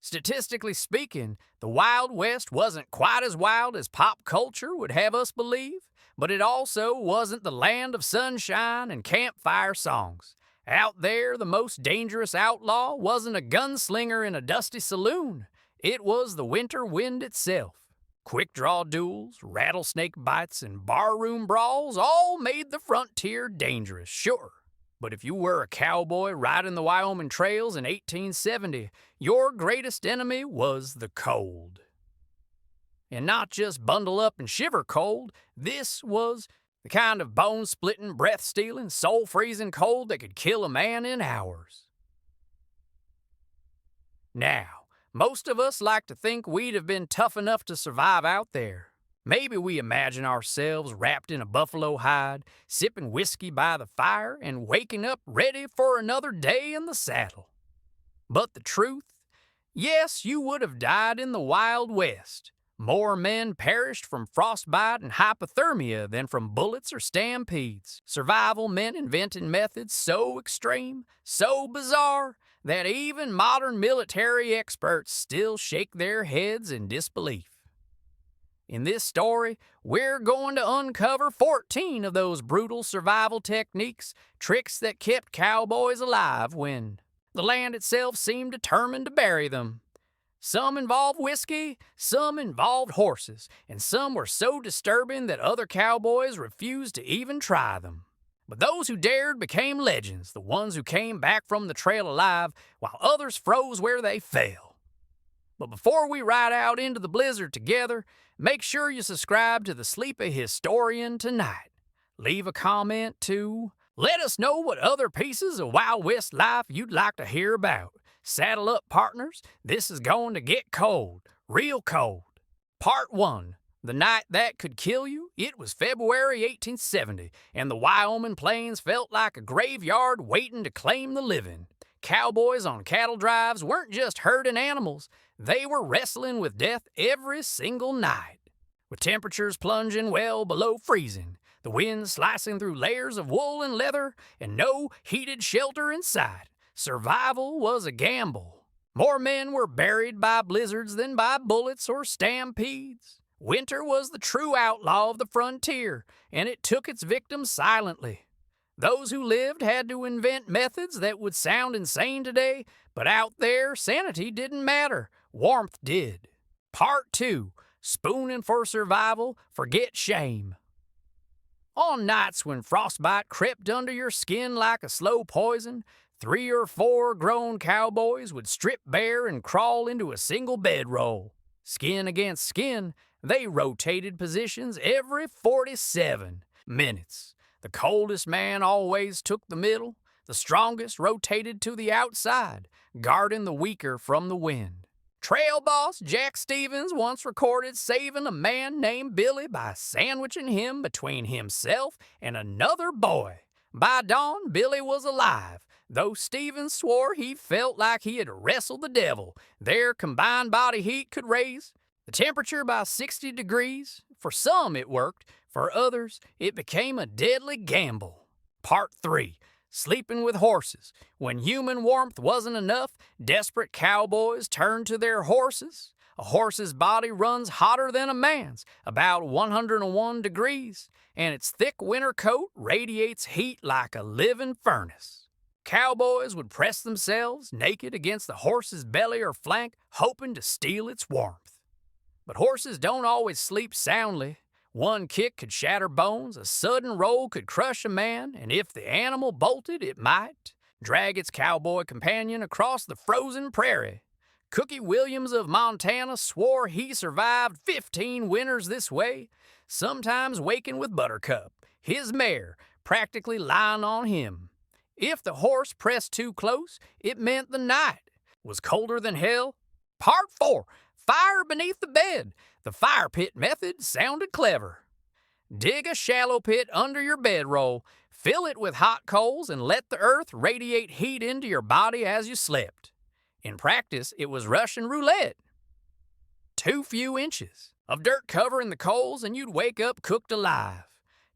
Statistically speaking, the Wild West wasn't quite as wild as pop culture would have us believe, but it also wasn't the land of sunshine and campfire songs. Out there, the most dangerous outlaw wasn't a gunslinger in a dusty saloon. It was the winter wind itself. Quick-draw duels, rattlesnake bites, and barroom brawls all made the frontier dangerous, sure. But if you were a cowboy riding the Wyoming trails in 1870, your greatest enemy was the cold. And not just bundle up and shiver cold, this was the kind of bone-splitting, breath-stealing, soul-freezing cold that could kill a man in hours. Now, most of us like to think we'd have been tough enough to survive out there. Maybe we imagine ourselves wrapped in a buffalo hide, sipping whiskey by the fire, and waking up ready for another day in the saddle. But the truth? Yes, you would have died in the Wild West. More men perished from frostbite and hypothermia than from bullets or stampedes. Survival meant inventing methods so extreme, so bizarre, that even modern military experts still shake their heads in disbelief. In this story, we're going to uncover 14 of those brutal survival techniques, tricks that kept cowboys alive when the land itself seemed determined to bury them. Some involved whiskey, some involved horses, and some were so disturbing that other cowboys refused to even try them. But those who dared became legends, the ones who came back from the trail alive, while others froze where they fell. But before we ride out into the blizzard together, make sure you subscribe to the Sleepy Historian tonight. Leave a comment too. Let us know what other pieces of Wild West life you'd like to hear about. Saddle up, partners. This is going to get cold, real cold. Part 1. The night that could kill you. It was February 1870, and the Wyoming plains felt like a graveyard waiting to claim the living. Cowboys on cattle drives weren't just herding animals. They were wrestling with death every single night. With temperatures plunging well below freezing, the wind slicing through layers of wool and leather, and no heated shelter in sight, survival was a gamble. More men were buried by blizzards than by bullets or stampedes. Winter was the true outlaw of the frontier, and it took its victims silently. Those who lived had to invent methods that would sound insane today, but out there, sanity didn't matter. Warmth did. Part 2. Spooning for survival, forget shame. On nights when frostbite crept under your skin like a slow poison, 3 or 4 grown cowboys would strip bare and crawl into a single bedroll. Skin against skin, they rotated positions every 47 minutes. The coldest man always took the middle. The strongest rotated to the outside, guarding the weaker from the wind. Trail boss Jack Stevens once recorded saving a man named Billy by sandwiching him between himself and another boy. By dawn, Billy was alive, though Stevens swore he felt like he had wrestled the devil. Their combined body heat could raise the temperature by 60 degrees. For some, it worked. For others, it became a deadly gamble. Part 3. Sleeping with horses. When human warmth wasn't enough, desperate cowboys turned to their horses. A horse's body runs hotter than a man's, about 101 degrees, and its thick winter coat radiates heat like a living furnace. Cowboys would press themselves naked against the horse's belly or flank, hoping to steal its warmth. But horses don't always sleep soundly. One kick could shatter bones, a sudden roll could crush a man, and if the animal bolted, it might drag its cowboy companion across the frozen prairie. Cookie Williams of Montana swore he survived 15 winters this way, sometimes waking with Buttercup, his mare, practically lying on him. If the horse pressed too close, it meant the night was colder than hell. Part 4. Fire beneath the bed. The fire pit method sounded clever. Dig a shallow pit under your bedroll, fill it with hot coals, and let the earth radiate heat into your body as you slept. In practice, it was Russian roulette. Too few inches of dirt covering the coals and you'd wake up cooked alive.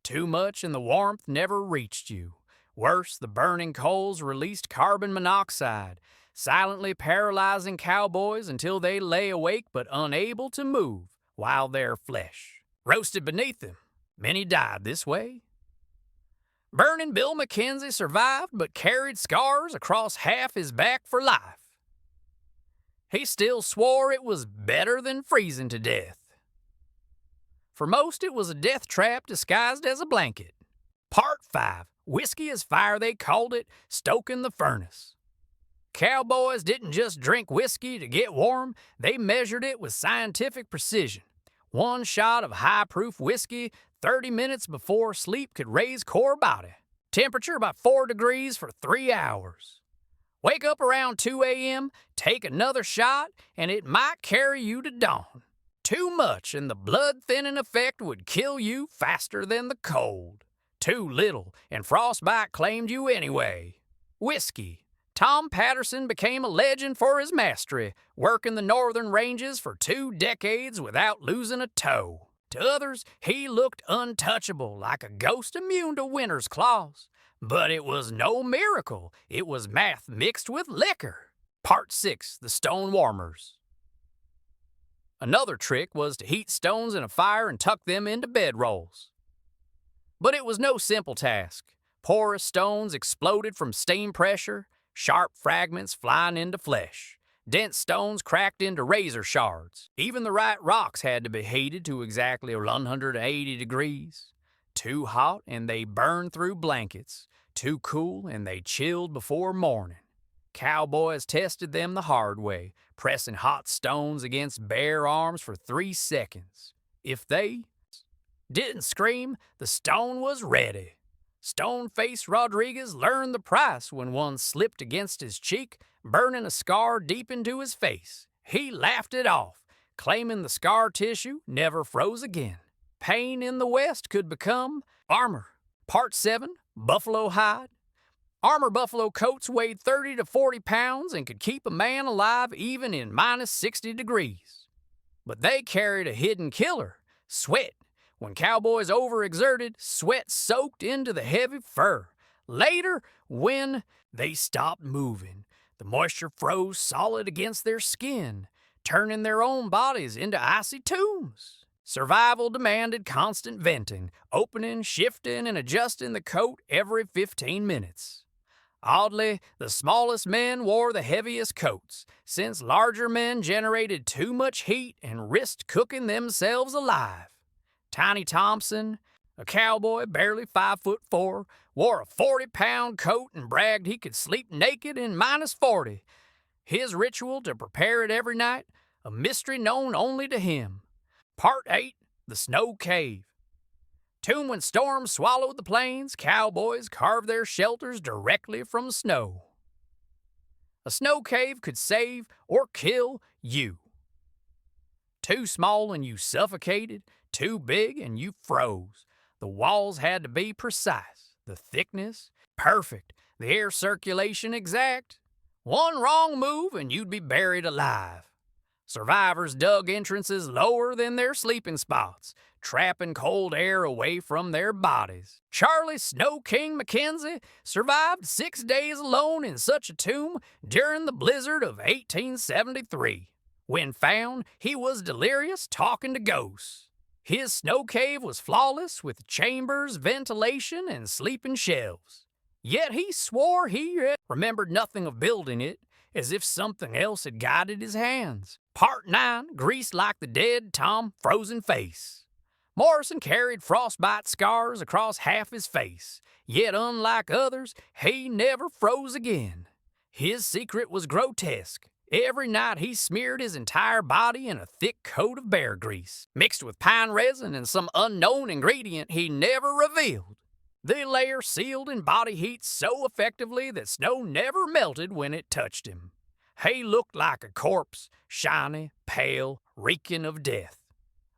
Too much and the warmth never reached you. Worse, the burning coals released carbon monoxide, silently paralyzing cowboys until they lay awake but unable to move, while their flesh roasted beneath them. Many died this way. Burning Bill McKenzie survived but carried scars across half his back for life. He still swore it was better than freezing to death. For most, it was a death trap disguised as a blanket. Part 5. Whiskey as Fire, they called it, stoking the furnace. Cowboys didn't just drink whiskey to get warm, they measured it with scientific precision. One shot of high-proof whiskey 30 minutes before sleep could raise core body temperature by 4 degrees for 3 hours. Wake up around 2 a.m., take another shot, and it might carry you to dawn. Too much, and the blood-thinning effect would kill you faster than the cold. Too little, and frostbite claimed you anyway. Whiskey. Tom Patterson became a legend for his mastery, working the northern ranges for 2 decades without losing a toe. To others, he looked untouchable, like a ghost immune to winter's claws. But it was no miracle. It was math mixed with liquor. Part 6. The Stone Warmers. Another trick was to heat stones in a fire and tuck them into bedrolls. But it was no simple task. Porous stones exploded from steam pressure, sharp fragments flying into flesh. Dense stones cracked into razor shards. Even the right rocks had to be heated to exactly 180 degrees. Too hot and they burned through blankets. Too cool and they chilled before morning. Cowboys tested them the hard way, pressing hot stones against bare arms for 3 seconds. If they didn't scream, the stone was ready. Stone-faced Rodriguez learned the price when one slipped against his cheek, burning a scar deep into his face. He laughed it off, claiming the scar tissue never froze again. Pain in the West could become armor. Part 7. Buffalo Hide. Armor buffalo coats weighed 30 to 40 pounds and could keep a man alive even in minus 60 degrees. But they carried a hidden killer, sweat. When cowboys overexerted, sweat soaked into the heavy fur. Later, when they stopped moving, the moisture froze solid against their skin, turning their own bodies into icy tombs. Survival demanded constant venting, opening, shifting, and adjusting the coat every 15 minutes. Oddly, the smallest men wore the heaviest coats, since larger men generated too much heat and risked cooking themselves alive. Tiny Thompson, a cowboy barely 5'4", wore a 40-pound coat and bragged he could sleep naked in minus 40. His ritual to prepare it every night, a mystery known only to him. Part 8. The Snow Cave. Tune when storms swallowed the plains, cowboys carved their shelters directly from snow. A snow cave could save or kill you. Too small and you suffocated, too big and you froze. The walls had to be precise, the thickness perfect, the air circulation exact. One wrong move and you'd be buried alive. Survivors dug entrances lower than their sleeping spots, trapping cold air away from their bodies. Charlie Snow King McKenzie survived 6 days alone in such a tomb during the blizzard of 1873. When found, he was delirious, talking to ghosts. His snow cave was flawless, with chambers, ventilation, and sleeping shelves. Yet he swore he remembered nothing of building it, as if something else had guided his hands. Part 9. Greased like the dead Tom Frozen Face. Morrison carried frostbite scars across half his face, yet unlike others, he never froze again. His secret was grotesque. Every night he smeared his entire body in a thick coat of bear grease, mixed with pine resin and some unknown ingredient he never revealed. The layer sealed in body heat so effectively that snow never melted when it touched him. He looked like a corpse, shiny, pale, reeking of death.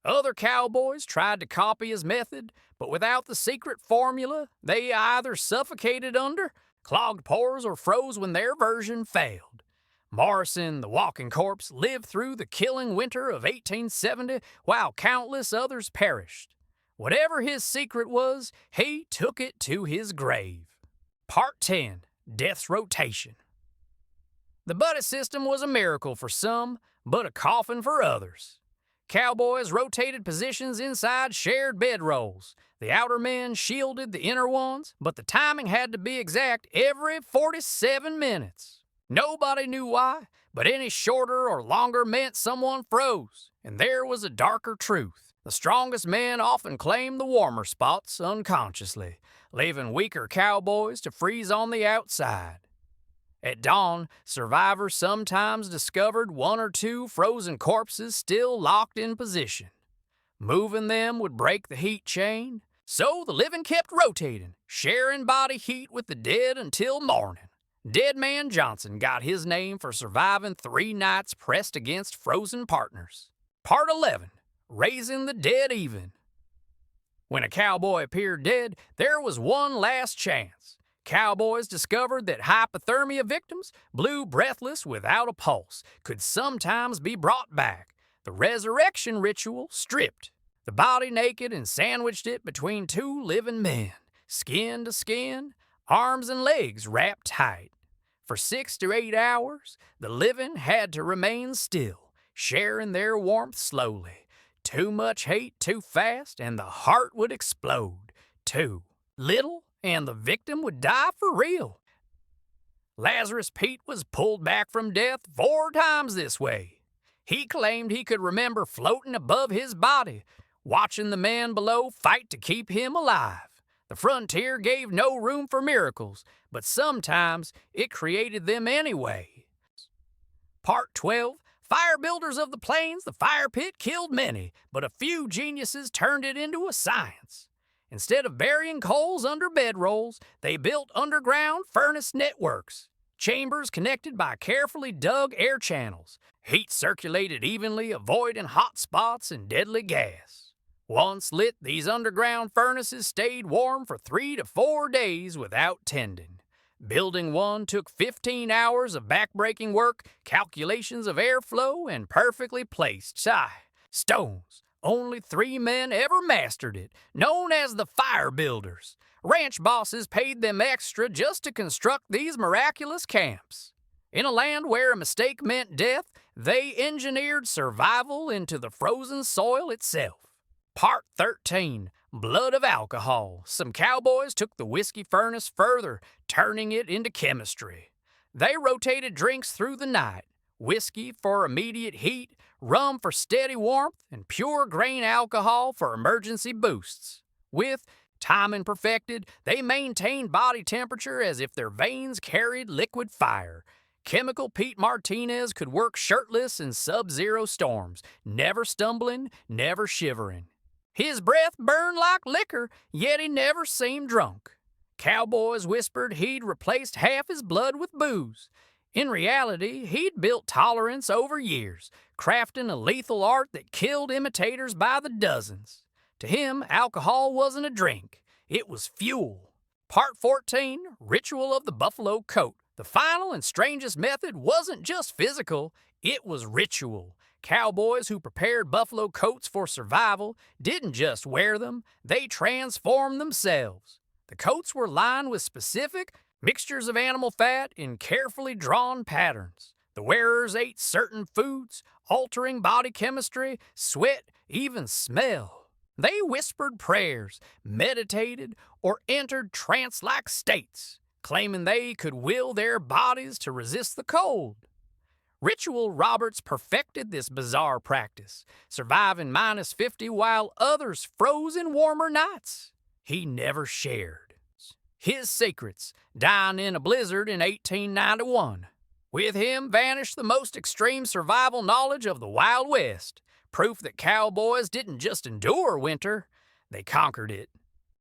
Other cowboys tried to copy his method, but without the secret formula, they either suffocated under clogged pores or froze when their version failed. Morrison, the walking corpse, lived through the killing winter of 1870 while countless others perished. Whatever his secret was, he took it to his grave. Part 10. Death's Rotation. The buddy system was a miracle for some, but a coffin for others. Cowboys rotated positions inside shared bedrolls. The outer men shielded the inner ones, but the timing had to be exact every 47 minutes. Nobody knew why, but any shorter or longer meant someone froze, and there was a darker truth. The strongest men often claimed the warmer spots unconsciously, leaving weaker cowboys to freeze on the outside. At dawn, survivors sometimes discovered one or two frozen corpses still locked in position. Moving them would break the heat chain, so the living kept rotating, sharing body heat with the dead until morning. Dead Man Johnson got his name for surviving 3 nights pressed against frozen partners. Part 11. Raising the Dead Even. When a cowboy appeared dead, there was one last chance. Cowboys discovered that hypothermia victims, blue breathless without a pulse, could sometimes be brought back. The resurrection ritual stripped the body naked and sandwiched it between 2 living men, skin to skin, arms and legs wrapped tight. For 6 to 8 hours, the living had to remain still, sharing their warmth slowly. Too much hate too fast, and the heart would explode. Too little, and the victim would die for real. Lazarus Pete was pulled back from death 4 times this way. He claimed he could remember floating above his body, watching the man below fight to keep him alive. The frontier gave no room for miracles, but sometimes it created them anyway. Part 12. Fire builders of the plains, the fire pit killed many, but a few geniuses turned it into a science. Instead of burying coals under bedrolls, they built underground furnace networks, chambers connected by carefully dug air channels. Heat circulated evenly, avoiding hot spots and deadly gas. Once lit, these underground furnaces stayed warm for 3 to 4 days without tending. Building one took 15 hours of backbreaking work, calculations of airflow, and perfectly placed stones. Only 3 men ever mastered it, known as the fire builders. Ranch bosses paid them extra just to construct these miraculous camps. In a land where a mistake meant death, they engineered survival into the frozen soil itself. Part 13. Blood of alcohol. Some cowboys took the whiskey furnace further, turning it into chemistry. They rotated drinks through the night. Whiskey for immediate heat, rum for steady warmth, and pure grain alcohol for emergency boosts. With timing perfected, they maintained body temperature as if their veins carried liquid fire. Chemical Pete Martinez could work shirtless in sub-zero storms, never stumbling, never shivering. His breath burned like liquor, yet he never seemed drunk. Cowboys whispered he'd replaced half his blood with booze. In reality, he'd built tolerance over years, crafting a lethal art that killed imitators by the dozens. To him, alcohol wasn't a drink, it was fuel. Part 14. Ritual of the Buffalo Coat. The final and strangest method wasn't just physical, it was ritual. Cowboys who prepared buffalo coats for survival didn't just wear them, they transformed themselves. The coats were lined with specific mixtures of animal fat in carefully drawn patterns. The wearers ate certain foods, altering body chemistry, sweat, even smell. They whispered prayers, meditated, or entered trance-like states, claiming they could will their bodies to resist the cold. Ritual Roberts perfected this bizarre practice, surviving -50 while others froze in warmer nights. He never shared his secrets, dying in a blizzard in 1891. With him vanished the most extreme survival knowledge of the Wild West, proof that cowboys didn't just endure winter, they conquered it.